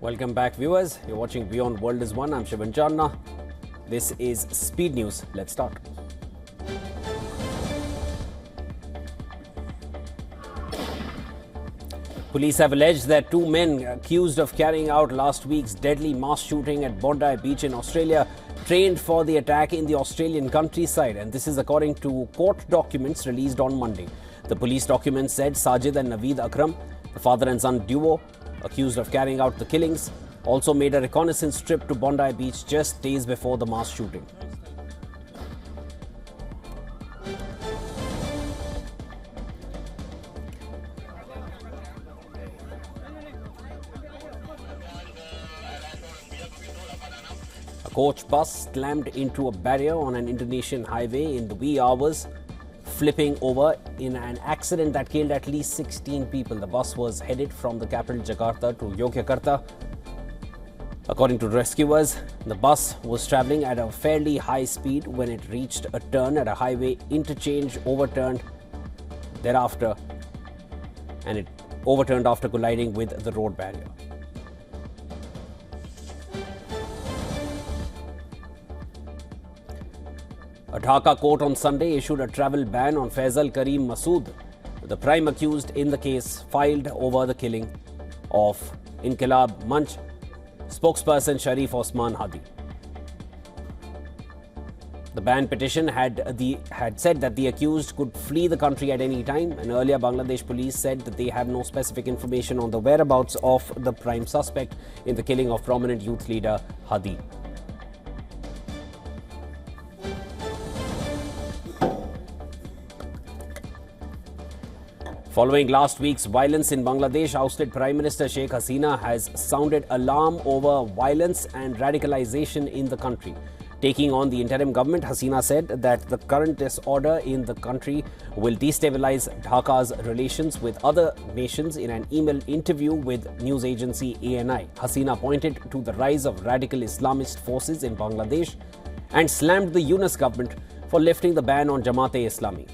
Welcome back, viewers. You're watching WION World is One. I'm Shivan Channa. This is Speed News. Let's start. Police have alleged that two men accused of carrying out last week's deadly mass shooting at Bondi Beach in Australia trained for the attack in the Australian countryside, and this is according to court documents released on Monday. The police documents said Sajid and Naveed Akram, the father and son duo, accused of carrying out the killings, also made a reconnaissance trip to Bondi Beach just days before the mass shooting. A coach bus slammed into a barrier on an Indonesian highway in the wee hours, flipping over in an accident that killed at least 16 people. The bus was headed from the capital Jakarta to Yogyakarta. According to rescuers, the bus was travelling at a fairly high speed when it reached a turn at a highway interchange, overturned thereafter, and it overturned after colliding with the road barrier. A Dhaka court on Sunday issued a travel ban on Faisal Karim Masood, the prime accused in the case filed over the killing of Inqilab Manch spokesperson Sharif Osman Hadi. The ban petition had said that the accused could flee the country at any time, and earlier Bangladesh police said that they have no specific information on the whereabouts of the prime suspect in the killing of prominent youth leader Hadi. Following last week's violence in Bangladesh, ousted Prime Minister Sheikh Hasina has sounded alarm over violence and radicalization in the country. Taking on the interim government, Hasina said that the current disorder in the country will destabilize Dhaka's relations with other nations. In an email interview with news agency ANI, Hasina pointed to the rise of radical Islamist forces in Bangladesh and slammed the Yunus government for lifting the ban on Jamaat-e-Islami.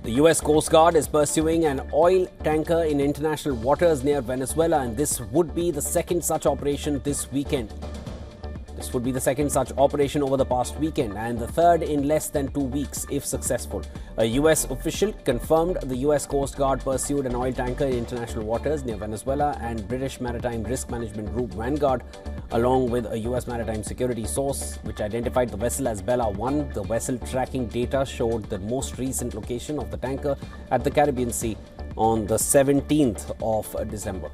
The US Coast Guard is pursuing an oil tanker in international waters near Venezuela, and this would be the second such operation this weekend. This would be the second such operation over the past weekend, and the third in less than 2 weeks if successful. A US official confirmed the US Coast Guard pursued an oil tanker in international waters near Venezuela, and British maritime risk management group Vanguard, along with a US maritime security source which identified the vessel as Bella 1. The vessel tracking data showed the most recent location of the tanker at the Caribbean Sea on the 17th of December.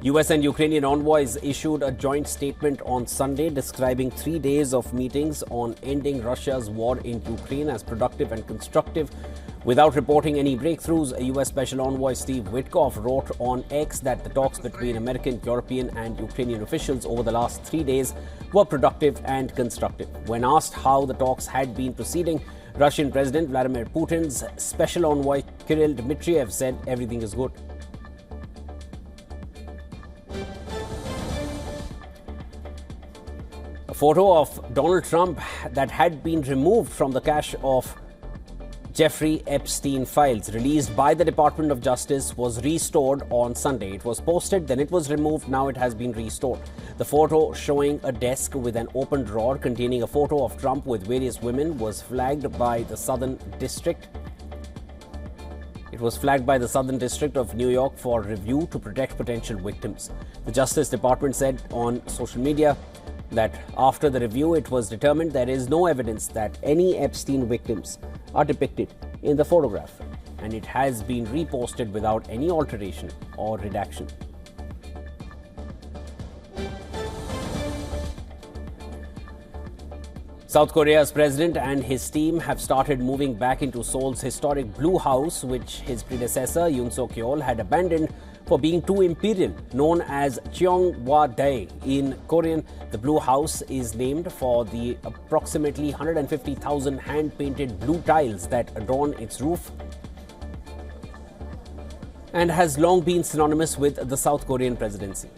US and Ukrainian envoys issued a joint statement on Sunday describing 3 days of meetings on ending Russia's war in Ukraine as productive and constructive. Without reporting any breakthroughs, US Special Envoy Steve Witkoff wrote on X that the talks between American, European and Ukrainian officials over the last 3 days were productive and constructive. When asked how the talks had been proceeding, Russian President Vladimir Putin's Special Envoy Kirill Dmitriev said everything is good. A photo of Donald Trump that had been removed from the cache of Jeffrey Epstein files released by the Department of Justice was restored on Sunday. It was posted, then it was removed, now it has been restored. The photo showing a desk with an open drawer containing a photo of Trump with various women was flagged by the Southern District. It was flagged by the Southern District of New York for review to protect potential victims. The Justice Department said on social media that after the review, it was determined there is no evidence that any Epstein victims are depicted in the photograph, and it has been reposted without any alteration or redaction. South Korea's president and his team have started moving back into Seoul's historic Blue House, which his predecessor Yoon Suk-yeol had abandoned for being too imperial. Known as Cheongwa-dae in Korean, the Blue House is named for the approximately 150,000 hand-painted blue tiles that adorn its roof and has long been synonymous with the South Korean presidency.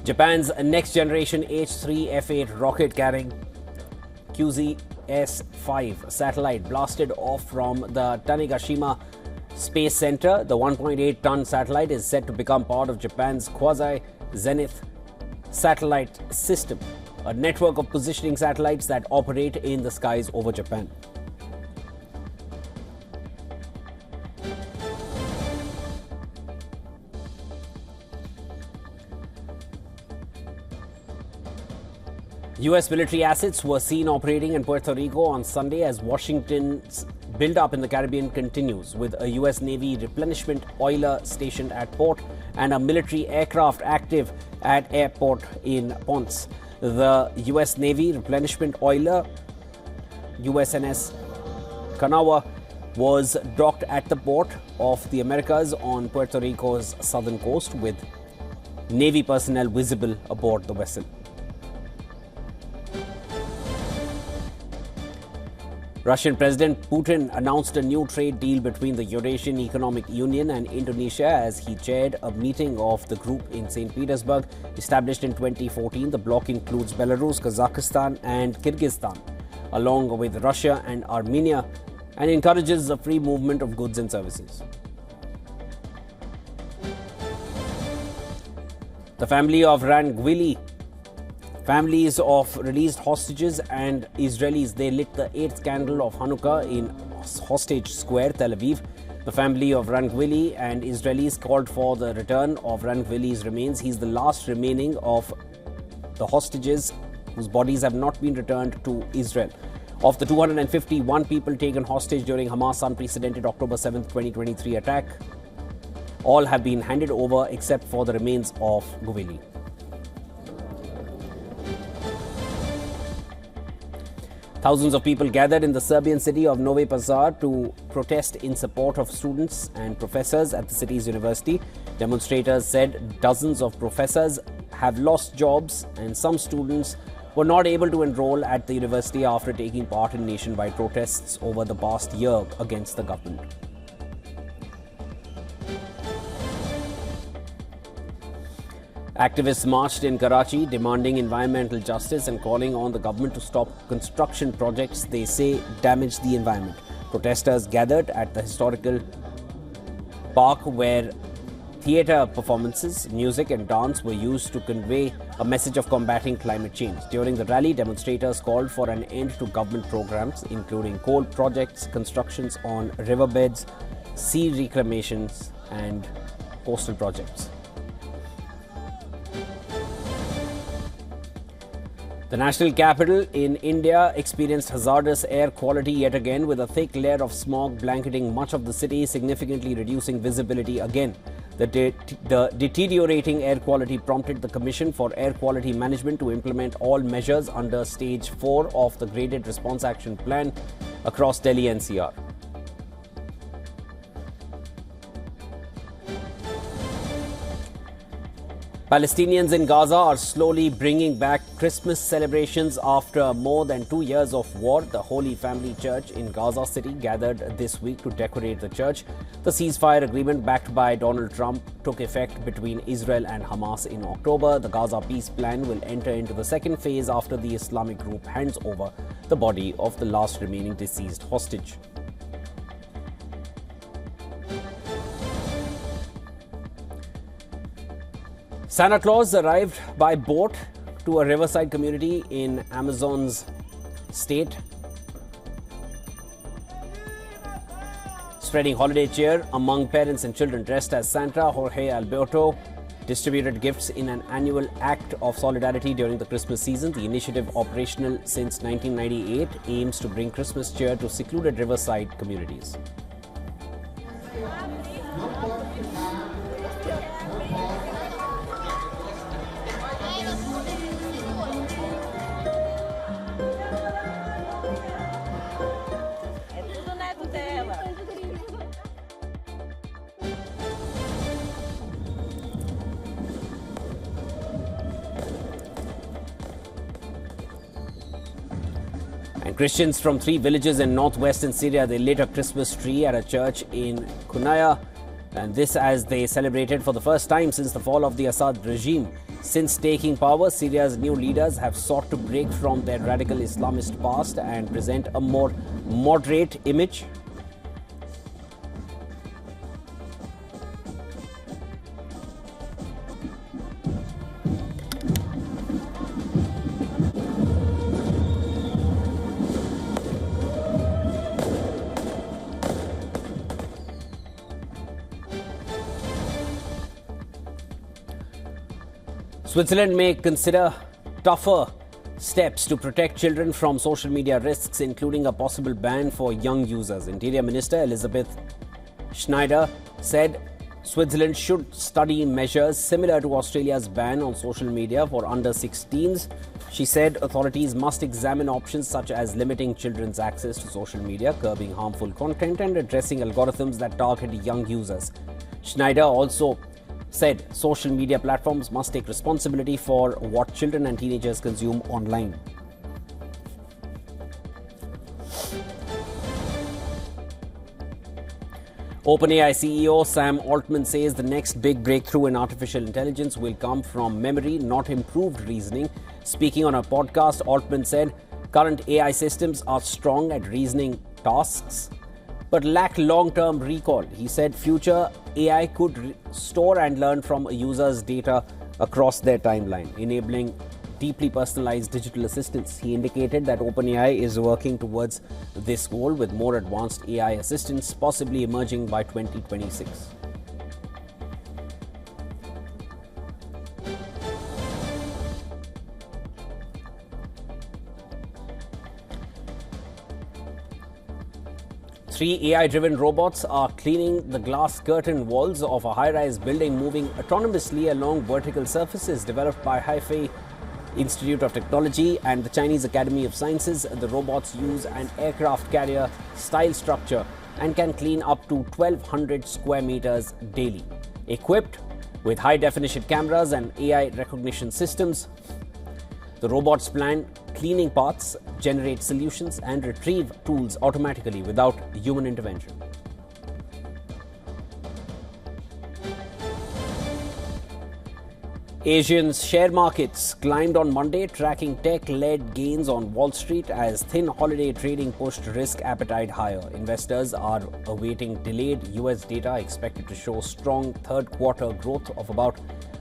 Japan's next-generation H-3 F-8 rocket-carrying QZ-S-5 satellite blasted off from the Tanegashima Space Center. The 1.8-ton satellite is set to become part of Japan's quasi-zenith satellite system, a network of positioning satellites that operate in the skies over Japan. U.S. military assets were seen operating in Puerto Rico on Sunday as Washington's build-up in the Caribbean continues, with a U.S. Navy replenishment oiler stationed at port and a military aircraft active at airport in Ponce. The U.S. Navy replenishment oiler USNS Kanawha was docked at the port of the Americas on Puerto Rico's southern coast, with Navy personnel visible aboard the vessel. Russian President Putin announced a new trade deal between the Eurasian Economic Union and Indonesia as he chaired a meeting of the group in St. Petersburg. Established in 2014, the bloc includes Belarus, Kazakhstan and Kyrgyzstan, along with Russia and Armenia, and encourages the free movement of goods and services. The family of Families of released hostages and Israelis, they lit the 8th candle of Hanukkah in Hostage Square, Tel Aviv. The family of Rangvili and Israelis called for the return of Rangvili's remains. He's the last remaining of the hostages whose bodies have not been returned to Israel. Of the 251 people taken hostage during Hamas' unprecedented October 7, 2023 attack, all have been handed over except for the remains of Gvili. Thousands of people gathered in the Serbian city of Novi Pazar to protest in support of students and professors at the city's university. Demonstrators said dozens of professors have lost jobs and some students were not able to enroll at the university after taking part in nationwide protests over the past year against the government. Activists marched in Karachi demanding environmental justice and calling on the government to stop construction projects they say damage the environment. Protesters gathered at the historical park where theatre performances, music and dance were used to convey a message of combating climate change. During the rally, demonstrators called for an end to government programs, including coal projects, constructions on riverbeds, sea reclamations and coastal projects. The national capital in India experienced hazardous air quality yet again, with a thick layer of smog blanketing much of the city, significantly reducing visibility again. The deteriorating air quality prompted the Commission for Air Quality Management to implement all measures under Stage 4 of the Graded Response Action Plan across Delhi NCR. Palestinians in Gaza are slowly bringing back Christmas celebrations after more than 2 years of war. The Holy Family Church in Gaza City gathered this week to decorate the church. The ceasefire agreement backed by Donald Trump took effect between Israel and Hamas in October. The Gaza peace plan will enter into the second phase after the Islamic group hands over the body of the last remaining deceased hostage. Santa Claus arrived by boat to a riverside community in Amazon's state, spreading holiday cheer among parents and children. Dressed as Santa, Jorge Alberto distributed gifts in an annual act of solidarity during the Christmas season. The initiative, operational since 1998, aims to bring Christmas cheer to secluded riverside communities. And Christians from 3 villages in northwestern Syria, they lit a Christmas tree at a church in Kunaya, and this as they celebrated for the first time since the fall of the Assad regime. Since taking power, Syria's new leaders have sought to break from their radical Islamist past and present a more moderate image. Switzerland may consider tougher steps to protect children from social media risks, including a possible ban for young users. Interior Minister Elizabeth Schneider said Switzerland should study measures similar to Australia's ban on social media for under 16s. She said authorities must examine options such as limiting children's access to social media, curbing harmful content, and addressing algorithms that target young users. Schneider also said social media platforms must take responsibility for what children and teenagers consume online. OpenAI CEO Sam Altman says the next big breakthrough in artificial intelligence will come from memory, not improved reasoning. Speaking on a podcast, Altman said current AI systems are strong at reasoning tasks but lack long-term recall. He said future AI could store and learn from a user's data across their timeline, enabling deeply personalized digital assistants. He indicated that OpenAI is working towards this goal, with more advanced AI assistants possibly emerging by 2026. Three AI-driven robots are cleaning the glass curtain walls of a high-rise building, moving autonomously along vertical surfaces developed by Hefei Institute of Technology and the Chinese Academy of Sciences. The robots use an aircraft carrier style structure and can clean up to 1,200 square meters daily. Equipped with high-definition cameras and AI recognition systems, the robots plan cleaning paths, generate solutions, and retrieve tools automatically without human intervention. Asian share markets climbed on Monday, tracking tech-led gains on Wall Street as thin holiday trading pushed risk appetite higher. Investors are awaiting delayed US data expected to show strong third-quarter growth of about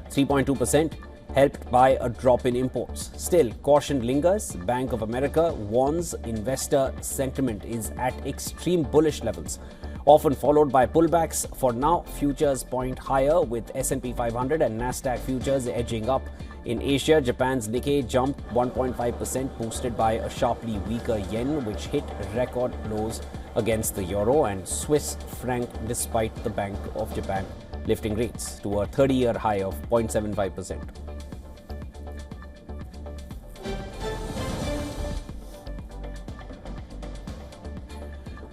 3.2%. helped by a drop in imports. Still, caution lingers. Bank of America warns investor sentiment is at extreme bullish levels, often followed by pullbacks. For now, futures point higher, with S&P 500 and Nasdaq futures edging up. In Asia, Japan's Nikkei jumped 1.5%, boosted by a sharply weaker yen, which hit record lows against the euro and Swiss franc, despite the Bank of Japan lifting rates to a 30-year high of 0.75%.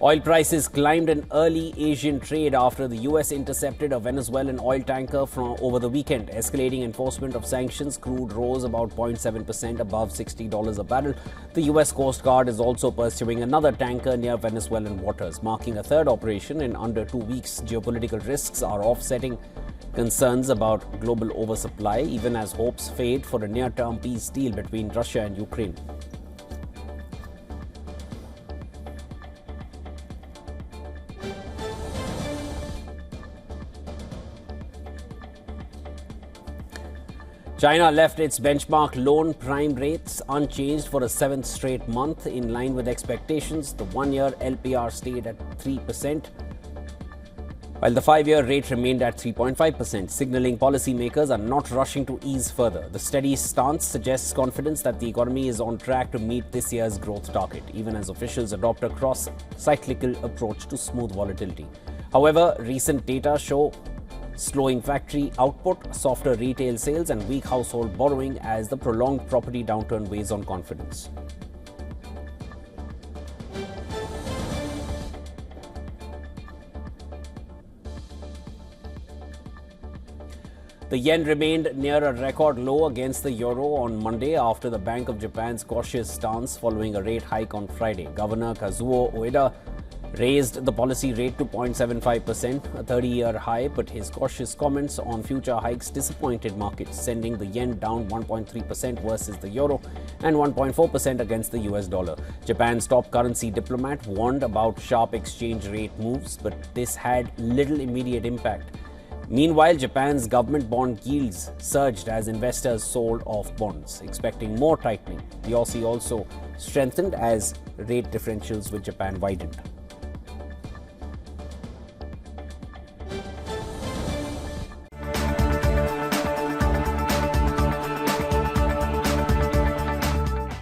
Oil prices climbed in early Asian trade after the US intercepted a Venezuelan oil tanker from over the weekend. Escalating enforcement of sanctions, crude rose about 0.7% above $60 a barrel. The US Coast Guard is also pursuing another tanker near Venezuelan waters, marking a third operation in under 2 weeks. Geopolitical risks are offsetting concerns about global oversupply, even as hopes fade for a near-term peace deal between Russia and Ukraine. China left its benchmark loan prime rates unchanged for a 7th straight month, in line with expectations. The 1-year LPR stayed at 3%, while the 5-year rate remained at 3.5%, signaling policymakers are not rushing to ease further. The steady stance suggests confidence that the economy is on track to meet this year's growth target, even as officials adopt a cross-cyclical approach to smooth volatility. However, recent data show slowing factory output, softer retail sales, and weak household borrowing as the prolonged property downturn weighs on confidence. The yen remained near a record low against the euro on Monday after the Bank of Japan's cautious stance following a rate hike on Friday. Governor Kazuo Ueda raised the policy rate to 0.75%, a 30-year high, but his cautious comments on future hikes disappointed markets, sending the yen down 1.3% versus the euro and 1.4% against the US dollar. Japan's top currency diplomat warned about sharp exchange rate moves, but this had little immediate impact. Meanwhile, Japan's government bond yields surged as investors sold off bonds, expecting more tightening. The Aussie also strengthened as rate differentials with Japan widened.